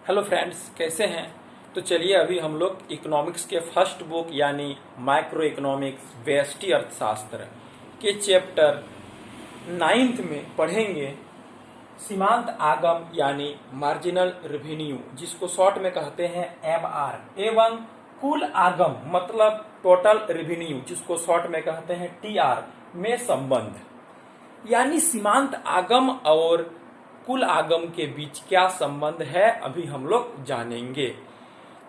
Hello friends, कैसे हैं। तो चलिए अभी हम लोग इकोनॉमिक्स के फर्स्ट बुक यानी माइक्रो इकोनॉमिक्स व्यष्टि अर्थशास्त्र के चैप्टर 9th में पढ़ेंगे सीमांत आगम यानी मार्जिनल रेवेन्यू, जिसको शॉर्ट में कहते हैं MR, एवं कुल आगम मतलब टोटल रेवेन्यू, जिसको शॉर्ट में कहते हैं TR में संबंध। यानी सीमांत आगम और कुल आगम के बीच क्या संबंध है अभी हम लोग जानेंगे।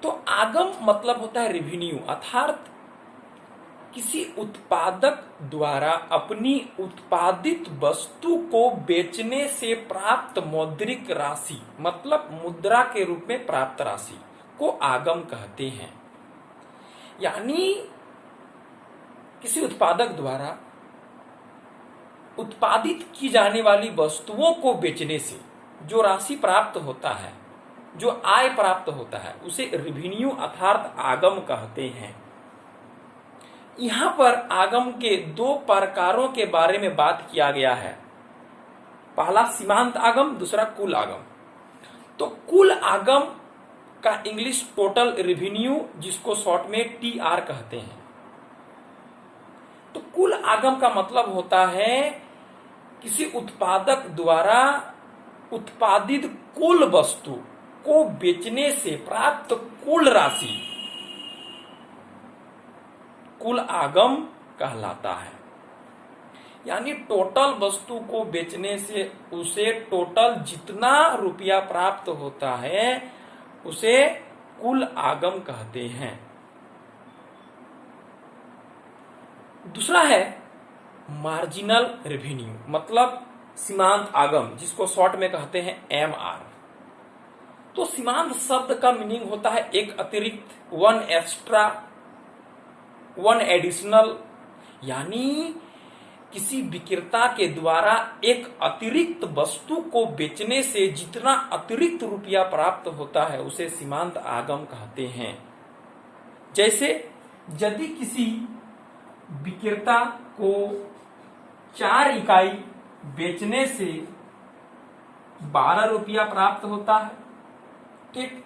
तो आगम मतलब होता है रेवेन्यू, अर्थात किसी उत्पादक द्वारा अपनी उत्पादित वस्तु को बेचने से प्राप्त मौद्रिक राशि मतलब मुद्रा के रूप में प्राप्त राशि को आगम कहते हैं। यानी किसी उत्पादक द्वारा उत्पादित की जाने वाली वस्तुओं को बेचने से जो राशि प्राप्त होता है, जो आय प्राप्त होता है, उसे रेवेन्यू अर्थात आगम कहते हैं। यहां पर आगम के दो प्रकारों के बारे में बात किया गया है। पहला सीमांत आगम, दूसरा कुल आगम। तो कुल आगम का इंग्लिश टोटल रेवेन्यू, जिसको शॉर्ट में TR कहते हैं। तो कुल आगम का मतलब होता है किसी उत्पादक द्वारा उत्पादित कुल वस्तु को बेचने से प्राप्त कुल राशि कुल आगम कहलाता है। यानी टोटल वस्तु को बेचने से उसे टोटल जितना रुपया प्राप्त होता है उसे कुल आगम कहते हैं। दूसरा है मार्जिनल रेवेन्यू मतलब सीमांत आगम, जिसको शॉर्ट में कहते हैं MR। तो सीमांत शब्द का मीनिंग होता है एक अतिरिक्त, वन एक्स्ट्रा, वन एडिशनल। यानी किसी विक्रेता के द्वारा एक अतिरिक्त वस्तु को बेचने से जितना अतिरिक्त रुपया प्राप्त होता है उसे सीमांत आगम कहते हैं। जैसे यदि किसी विक्रेता को 4 इकाई बेचने से 12 रुपया प्राप्त होता है, ठीक,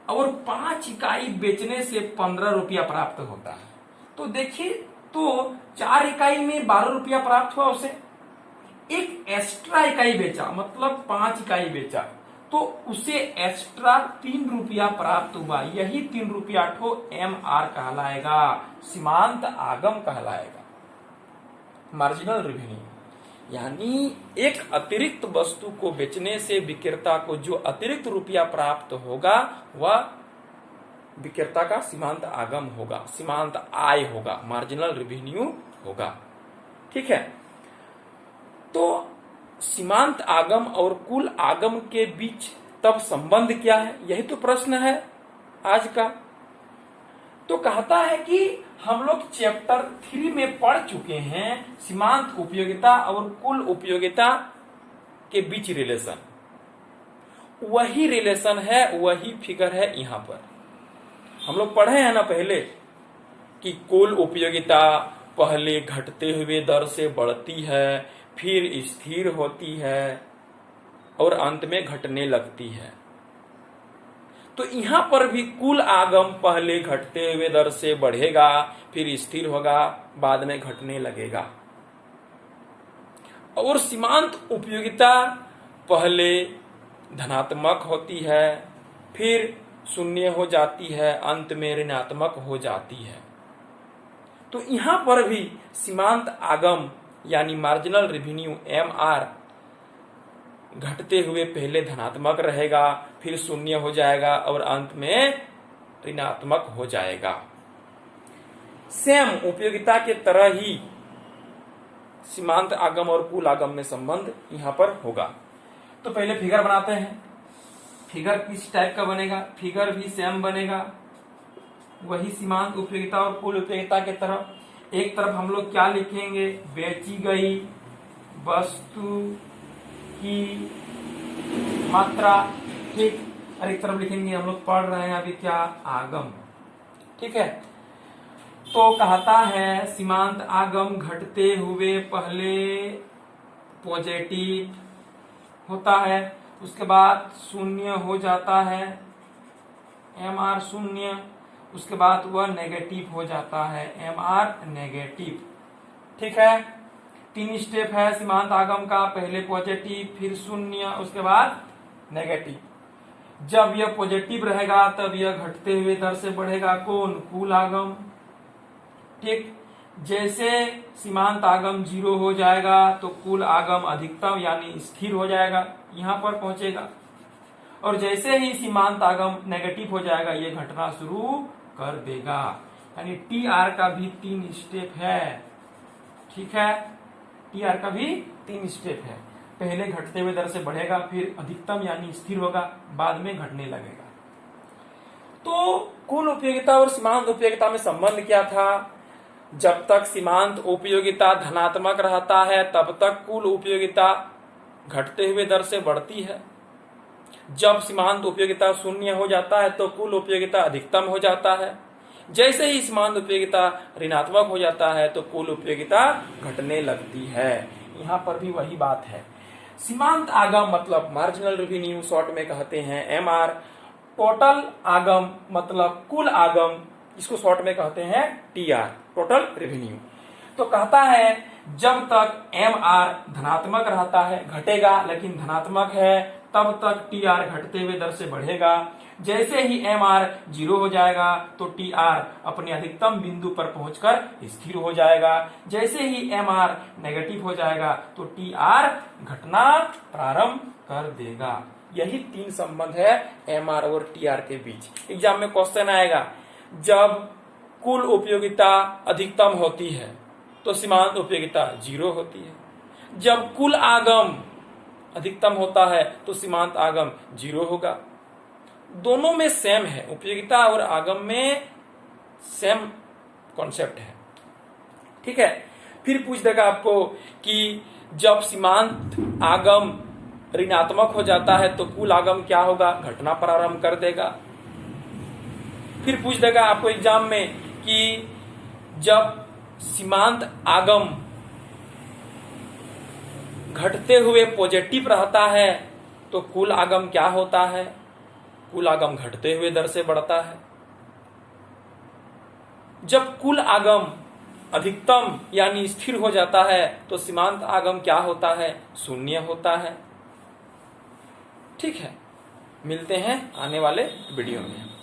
और 5 इकाई बेचने से 15 रुपया प्राप्त होता है, तो देखिए, तो 4 इकाई में 12 रुपया प्राप्त हुआ, उसे एक एक्स्ट्रा इकाई बेचा मतलब 5 इकाई बेचा तो उसे एक्स्ट्रा 3 रुपया प्राप्त हुआ। यही 3 रुपया ठो MR कहलाएगा, सीमांत आगम कहलाएगा, मार्जिनल रेवेन्यू। यानी एक अतिरिक्त वस्तु को बेचने से विक्रेता को जो अतिरिक्त रुपया प्राप्त होगा वह विक्रेता का सीमांत आगम होगा, सीमांत आय होगा, मार्जिनल रेवेन्यू होगा। ठीक है। तो सीमांत आगम और कुल आगम के बीच तब संबंध क्या है, यही तो प्रश्न है आज का। तो कहता है कि हम लोग चैप्टर 3 में पढ़ चुके हैं सीमांत उपयोगिता और कुल उपयोगिता के बीच रिलेशन। वही रिलेशन है, वही फिगर है यहां पर। हम लोग पढ़े हैं ना पहले कि कुल उपयोगिता पहले घटते हुए दर से बढ़ती है, फिर स्थिर होती है और अंत में घटने लगती है। तो यहां पर भी कुल आगम पहले घटते हुए दर से बढ़ेगा, फिर स्थिर होगा, बाद में घटने लगेगा। और सीमांत उपयोगिता पहले धनात्मक होती है, फिर शून्य हो जाती है, अंत में ऋणात्मक हो जाती है। तो यहां पर भी सीमांत आगम यानी मार्जिनल रेवेन्यू MR घटते हुए पहले धनात्मक रहेगा, फिर शून्य हो जाएगा और अंत में ऋणात्मक हो जाएगा। सेम उपयोगिता के तरह ही सीमांत आगम और कुल आगम में संबंध यहां पर होगा। तो पहले फिगर बनाते हैं। फिगर किस टाइप का बनेगा, फिगर भी सेम बनेगा, वही सीमांत उपयोगिता और कुल उपयोगिता के तरफ। एक तरफ हम लोग क्या लिखेंगे, बेची गई वस्तु की मात्रा, ठीक, और एक तरफ लिखेंगे, हम लोग पढ़ रहे हैं अभी क्या, आगम। ठीक है। तो कहता है सीमांत आगम घटते हुए पहले पॉजिटिव होता है उसके बाद शून्य हो जाता है, MR शून्य, उसके बाद वह नेगेटिव हो जाता है, MR नेगेटिव। ठीक है, 3 स्टेप है सीमांत आगम का, पहले पॉजिटिव, फिर शून्य, उसके बाद नेगेटिव। जब यह पॉजिटिव रहेगा तब यह घटते हुए दर से बढ़ेगा, कौन? कुल आगम। ठीक, जैसे सीमांत आगम 0 हो जाएगा तो कुल आगम अधिकतम यानी स्थिर हो जाएगा, यहां पर पहुंचेगा। और जैसे ही सीमांत आगम नेगेटिव हो जाएगा ये घटना शुरू कर देगा। यानी TR का भी 3 स्टेप है। ठीक है, TR का भी 3 स्टेप है। पहले घटते हुए दर से बढ़ेगा, फिर अधिकतम यानी स्थिर होगा, बाद में घटने लगेगा। तो कुल उपयोगिता और सीमांत उपयोगिता में संबंध क्या था? जब तक सीमांत उपयोगिता धनात्मक रहता है तब तक कुल उपयोगिता घटते हुए दर से बढ़ती है। जब सीमांत उपयोगिता शून्य हो जाता है तो कुल उपयोगिता अधिकतम हो जाता है। जैसे ही सीमांत उपयोगिता ऋणात्मक हो जाता है तो कुल उपयोगिता घटने लगती है। यहाँ पर भी वही बात है। सीमांत आगम मतलब मार्जिनल रेवेन्यू, शॉर्ट में कहते हैं MR। टोटल आगम मतलब कुल आगम, इसको शॉर्ट में कहते हैं TR, टोटल रेवेन्यू। तो कहता है जब तक MR धनात्मक रहता है, घटेगा लेकिन धनात्मक है, तब तक TR घटते हुए दर से बढ़ेगा। जैसे ही MR 0 हो जाएगा तो TR अपने अधिकतम बिंदु पर पहुंचकर स्थिर हो जाएगा। जैसे ही MR नेगेटिव हो जाएगा तो TR घटना प्रारंभ कर देगा। यही 3 संबंध है MR और TR के बीच। एग्जाम में क्वेश्चन आएगा, जब कुल उपयोगिता अधिकतम होती है तो सीमांत उपयोगिता 0 होती है। जब कुल आगम अधिकतम होता है तो सीमांत आगम 0 होगा। दोनों में सेम है, उपयोगिता और आगम में सेम कॉन्सेप्ट है। ठीक है, फिर पूछ देगा आपको कि जब सीमांत आगम ऋणात्मक हो जाता है तो कुल आगम क्या होगा? घटना प्रारंभ कर देगा। फिर पूछ देगा आपको एग्जाम में कि जब सीमांत आगम घटते हुए पॉजिटिव रहता है तो कुल आगम क्या होता है? कुल आगम घटते हुए दर से बढ़ता है। जब कुल आगम अधिकतम यानी स्थिर हो जाता है तो सीमांत आगम क्या होता है? शून्य होता है। ठीक है, मिलते हैं आने वाले वीडियो में।